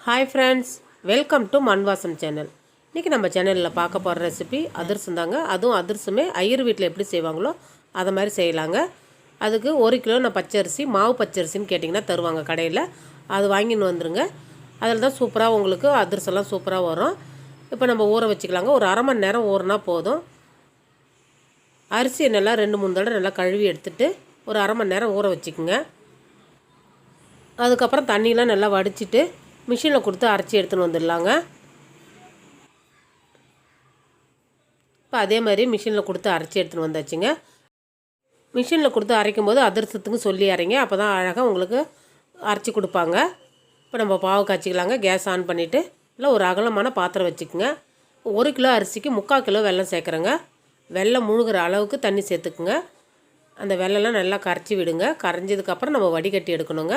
Hi friends, welcome to மண்வாசம் channel. இன்றைக்கி நம்ம சேனலில் பார்க்க போகிற ரெசிபி அதிரசம் தாங்க. அதுவும் அதிரசமே ஐயர் வீட்டில் எப்படி செய்வாங்களோ அதை மாதிரி செய்யலாங்க. அதுக்கு 1 கிலோ நான் பச்சரிசி, மாவு பச்சரிசின்னு கேட்டிங்கன்னா தருவாங்க கடையில். அது வாங்கின்னு வந்துருங்க. அதில் தான் சூப்பராக உங்களுக்கு அதிரசம்லாம் சூப்பராக வரும். இப்போ நம்ம ஊற வச்சுக்கலாங்க. ஒரு அரை மணி நேரம் ஊறினா போதும். அரிசியை நல்லா 2-3 தடவை நல்லா கழுவி எடுத்துகிட்டு ஒரு அரை மணி நேரம் ஊற வச்சுக்குங்க. அதுக்கப்புறம் தண்ணியெலாம் நல்லா வடிச்சிட்டு மிஷினில் கொடுத்து அரைச்சி எடுத்துன்னு வந்துடலாங்க. இப்போ அதே மாதிரி மிஷினில் கொடுத்து அரைச்சி எடுத்துன்னு வந்தாச்சுங்க. மிஷினில் கொடுத்து அரைக்கும் போது அதிரசத்துக்கு சொல்லி அரைங்க. அப்போ தான் அழகாக உங்களுக்கு அரைச்சி கொடுப்பாங்க. இப்போ நம்ம பாவு காய்ச்சிக்கலாங்க. கேஸ் ஆன் பண்ணிவிட்டு இல்லை ஒரு அகலமான பாத்திரம் வச்சுக்கோங்க. 1 கிலோ அரிசிக்கு 3/4 கிலோ வெல்லம் சேர்க்குறேங்க. வெல்லம் முழுகிற அளவுக்கு தண்ணி சேர்த்துக்குங்க. அந்த வெல்லம்லாம் நல்லா கரைச்சி விடுங்க. கரைஞ்சதுக்கப்புறம் நம்ம வடிகட்டி எடுக்கணுங்க.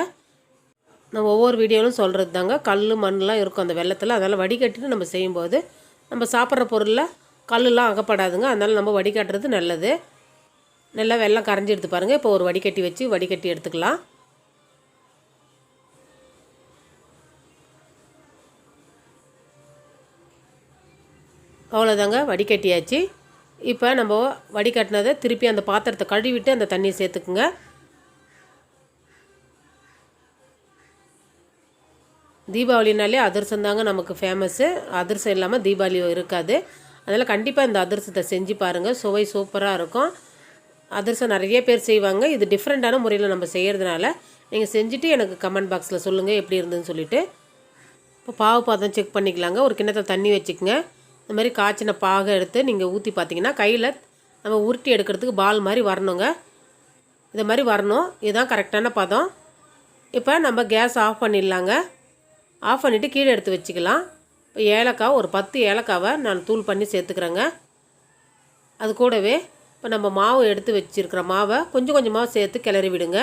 நம்ம ஒவ்வொரு வீடியோவிலும் சொல்கிறது தாங்க, கல் மண்ணெலாம் இருக்கும் அந்த வெள்ளத்தில். அதனால் வடிகட்டிட்டு நம்ம செய்யும்போது நம்ம சாப்பிட்ற பொருளில் கல்லுலாம் அகப்படாதுங்க. அதனால் நம்ம வடிகட்டுறது நல்லது. நல்லா வெல்லம் கரைஞ்சி எடுத்து பாருங்கள். இப்போ ஒரு வடிகட்டி வச்சு வடிகட்டி எடுத்துக்கலாம். அவ்வளோதாங்க, வடிகட்டியாச்சு. இப்போ நம்ம வடிகட்டினதை திருப்பி அந்த பாத்திரத்தை கழுவிட்டு அந்த தண்ணியை சேர்த்துக்குங்க. தீபாவளினாலே அதிரசம் தாங்க நமக்கு ஃபேமஸ்ஸு. அதிரசம் இல்லாமல் தீபாவளி இருக்காது. அதனால் கண்டிப்பாக இந்த அதிரசத்தை செஞ்சு பாருங்கள். சுவை சூப்பராக இருக்கும். அதிரசம் நிறைய பேர் செய்வாங்க. இது டிஃப்ரெண்ட்டான முறையில் நம்ம செய்கிறதுனால நீங்கள் செஞ்சுட்டு எனக்கு கமெண்ட் பாக்ஸில் சொல்லுங்கள் எப்படி இருந்துன்னு சொல்லிவிட்டு. இப்போ பாவு பாதம் செக் பண்ணிக்கலாங்க. ஒரு கிண்ணத்தில் தண்ணி வச்சுக்கோங்க. இந்த மாதிரி காய்ச்சின பாகை எடுத்து நீங்கள் ஊற்றி பார்த்தீங்கன்னா கையில் நம்ம உருட்டி எடுக்கிறதுக்கு பால் மாதிரி வரணுங்க. இது மாதிரி வரணும். இதுதான் கரெக்டான பதம். இப்போ நம்ம கேஸ் ஆஃப் பண்ணிடலாங்க. ஆஃப் பண்ணிவிட்டு கீழே எடுத்து வச்சுக்கலாம். இப்போ ஏலக்காய் ஒரு 10 ஏலக்காவை நான் தூள் பண்ணி சேர்த்துக்கிறேங்க. அது கூடவே இப்போ நம்ம மாவு எடுத்து வச்சுருக்கிற மாவை கொஞ்சம் கொஞ்சமாக சேர்த்து கிளறி விடுங்க.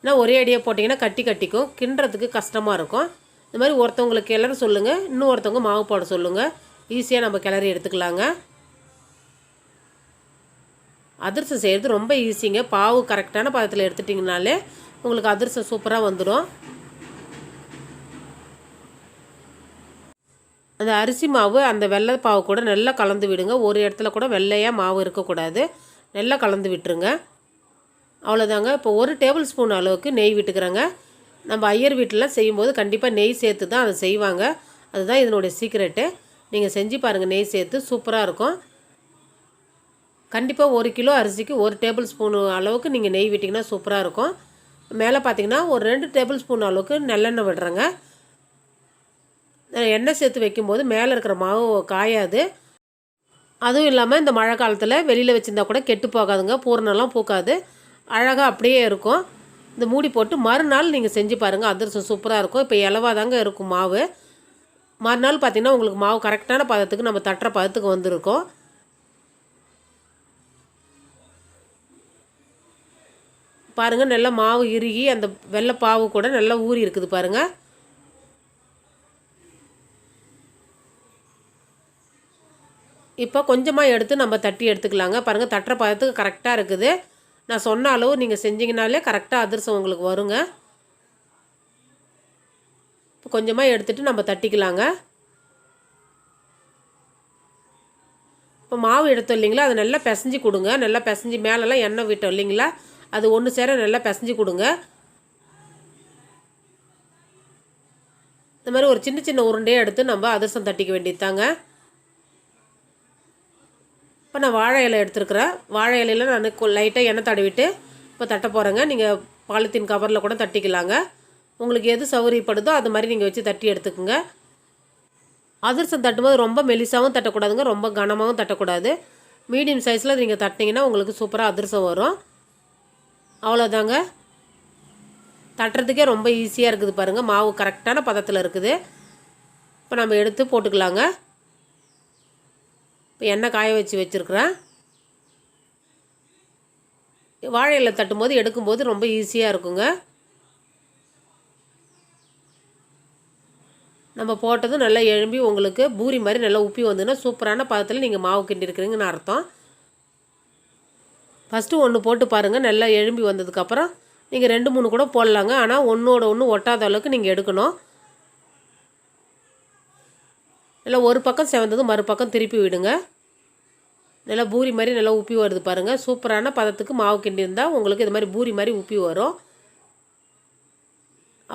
ஏன்னா ஒரே அடியாக போட்டிங்கன்னா கட்டிக்கும், கிண்டுறதுக்கு கஷ்டமாக இருக்கும். இந்த மாதிரி ஒருத்தவங்களுக்கு கிளற சொல்லுங்கள், இன்னும் ஒருத்தவங்க மாவு போட சொல்லுங்கள். ஈஸியாக நம்ம கிளறி எடுத்துக்கலாங்க. அதிரசம் செய்கிறது ரொம்ப ஈஸிங்க. பாவு கரெக்டான பதத்தில் எடுத்துட்டிங்கனாலே உங்களுக்கு அதிரசம் சூப்பராக வந்துடும். அந்த அரிசி மாவு அந்த வெள்ளை பாவு கூட நல்லா கலந்து விடுங்க. ஒரு இடத்துல கூட வெள்ளையாக மாவு இருக்கக்கூடாது. நல்லா கலந்து விட்டுருங்க. அவ்வளோதாங்க. இப்போ 1 டேபிள் ஸ்பூன் அளவுக்கு நெய் விட்டுக்கிறேங்க. நம்ம ஐயர் வீட்டிலலாம் செய்யும்போது கண்டிப்பாக நெய் சேர்த்து தான் அதை செய்வாங்க. அதுதான் இதனுடைய சீக்ரெட்டு. நீங்கள் செஞ்சு பாருங்கள். நெய் சேர்த்து சூப்பராக இருக்கும். கண்டிப்பாக 1 கிலோ அரிசிக்கு 1 டேபிள் ஸ்பூன் அளவுக்கு நீங்கள் நெய் விட்டிங்கன்னா சூப்பராக இருக்கும். மேலே பார்த்தீங்கன்னா ஒரு 2 டேபிள் ஸ்பூன் அளவுக்கு நல்லெண்ணெய் விடுறேங்க. எண்ணெய் சேர்த்து வைக்கும்போது மேலே இருக்கிற மாவு காயாது. அதுவும் இல்லாமல் இந்த மழை காலத்தில் வெளியில் வச்சுருந்தா கூட கெட்டு போகாதுங்க. பூரணம்லாம் பூக்காது. அழகாக அப்படியே இருக்கும். இந்த மூடி போட்டு மறுநாள் நீங்கள் செஞ்சு பாருங்கள். அதிரசம் சூப்பராக இருக்கும். இப்போ இலவாதாங்க இருக்கும் மாவு. மறுநாள் பார்த்திங்கன்னா உங்களுக்கு மாவு கரெக்டான பதத்துக்கு நம்ம தட்டுற பதத்துக்கு வந்திருக்கும். பாருங்கள், நல்லா மாவு இறுகி அந்த வெள்ளை பாவு கூட நல்லா ஊறி இருக்குது பாருங்கள். இப்போ கொஞ்சமாக எடுத்து நம்ம தட்டி எடுத்துக்கலாங்க. பாருங்கள், தட்டுற பதத்துக்கு கரெக்டாக இருக்குது. நான் சொன்ன அளவு நீங்கள் செஞ்சிங்கனாலே கரெக்டாக அதிரசம் உங்களுக்கு வருங்க. இப்போ கொஞ்சமாக எடுத்துகிட்டு நம்ம தட்டிக்கலாங்க. இப்போ மாவு எடுத்தோம் இல்லைங்களா, அதை நல்லா பிசைஞ்சு கொடுங்க. நல்லா பிசைஞ்சு மேலெல்லாம் எண்ணெய் விட்டோம் இல்லைங்களா, அது ஒன்று சேர நல்லா பிசைஞ்சு கொடுங்க. இந்த மாதிரி ஒரு சின்ன சின்ன உருண்டையாக எடுத்து நம்ம அதிரசம் தட்டிக்க வேண்டியது தாங்க. இப்போ நான் வாழை இலை எடுத்துருக்குறேன். வாழை இலையில் நான் லைட்டாக எண்ணெய் தடவிட்டு இப்போ தட்ட போகிறேங்க. நீங்கள் பாலித்தீன் கவரில் கூட தட்டிக்கலாங்க. உங்களுக்கு எது சௌகரியப்படுதோ அது மாதிரி நீங்கள் வச்சு தட்டி எடுத்துக்கோங்க. அதிரசம் தட்டும்போது ரொம்ப மெலிசாகவும் தட்டக்கூடாதுங்க, ரொம்ப கனமாகவும் தட்டக்கூடாது. மீடியம் சைஸில் நீங்கள் தட்டினீங்கன்னா உங்களுக்கு சூப்பராக அதிரசம் வரும். அவ்வளோதாங்க. தட்டுறதுக்கே ரொம்ப ஈஸியாக இருக்குது பாருங்கள். மாவு கரெக்டான பதத்தில் இருக்குது. இப்போ நம்ம எடுத்து போட்டுக்கலாங்க. இப்போ எண்ணெய் காய வச்சு வச்சுருக்குறேன். வாழை இலை தட்டும்போது எடுக்கும்போது ரொம்ப ஈஸியாக இருக்குங்க. நம்ம போட்டது நல்லா எழும்பி உங்களுக்கு பூரி மாதிரி நல்லா உப்பி வந்ததுன்னா சூப்பரான பதத்தில் நீங்கள் மாவு கிண்டிருக்கிறீங்கன்னு அர்த்தம். ஃபஸ்ட்டு 1 போட்டு பாருங்கள். நல்லா எழும்பி வந்ததுக்கப்புறம் நீங்கள் 2-3 கூட போடலாங்க. ஆனால் ஒன்றோட ஒன்று ஒட்டாத அளவுக்கு நீங்கள் எடுக்கணும். நல்லா ஒரு பக்கம் செவந்ததும் மறுபக்கம் திருப்பி விடுங்க. நல்லா பூரி மாதிரி நல்லா உப்பி வருது பாருங்கள். சூப்பரான பதத்துக்கு மாவு கிண்டி இருந்தால் உங்களுக்கு இது மாதிரி பூரி மாதிரி உப்பி வரும்.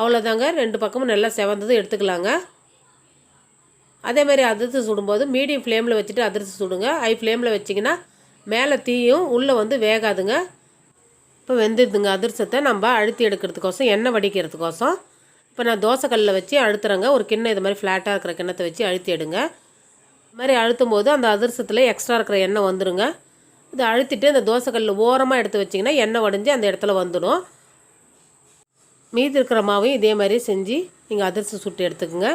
அவ்வளோதாங்க. 2 பக்கமும் நல்லா செவந்ததும் எடுத்துக்கலாங்க. அதே மாதிரி அதிர்ச்சி சுடும்போது மீடியம் ஃப்ளேமில் வச்சுட்டு அதிர்ச்சி சுடுங்க. ஹை ஃப்ளேமில் வச்சிங்கன்னா மேலே தீயும் உள்ளே வந்து வேகாதுங்க. இப்போ வெந்துடுதுங்க. அதிர்சத்தை நம்ம அழுத்தி எடுக்கிறதுக்கோசம் எண்ணெய் வடிக்கிறதுக்கோசம் இப்போ நான் தோசைக்கல்லில் வச்சு அழுத்துறேங்க. ஒரு கிண்ணம் இது மாதிரி ஃப்ளாட்டாக இருக்கிற கிண்ணத்தை வச்சு அழுத்தி எடுங்க. இது மாதிரி அழுத்தும் போது அந்த அதிர்சத்தில் எக்ஸ்ட்ரா இருக்கிற எண்ணெய் வந்துடுங்க. இதை அழுத்திட்டு அந்த தோசைக்கல்லில் ஓரமாக எடுத்து வச்சிங்கன்னா எண்ணெய் வடிஞ்சு அந்த இடத்துல வந்துடும். மீதி இருக்கிற மாவையும் இதே மாதிரி செஞ்சு நீங்கள் அதிர்ச்சி சுட்டு எடுத்துக்கோங்க.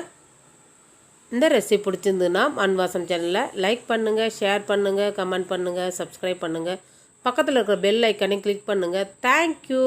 இந்த ரெசிபி பிடிச்சிருந்துன்னா மண்வாசம் சேனலை லைக் பண்ணுங்கள், ஷேர் பண்ணுங்கள், கமெண்ட் பண்ணுங்கள், சப்ஸ்கிரைப் பண்ணுங்கள். பக்கத்தில் இருக்கிற பெல் ஐக்கானை கிளிக் பண்ணுங்கள். தேங்க்யூ.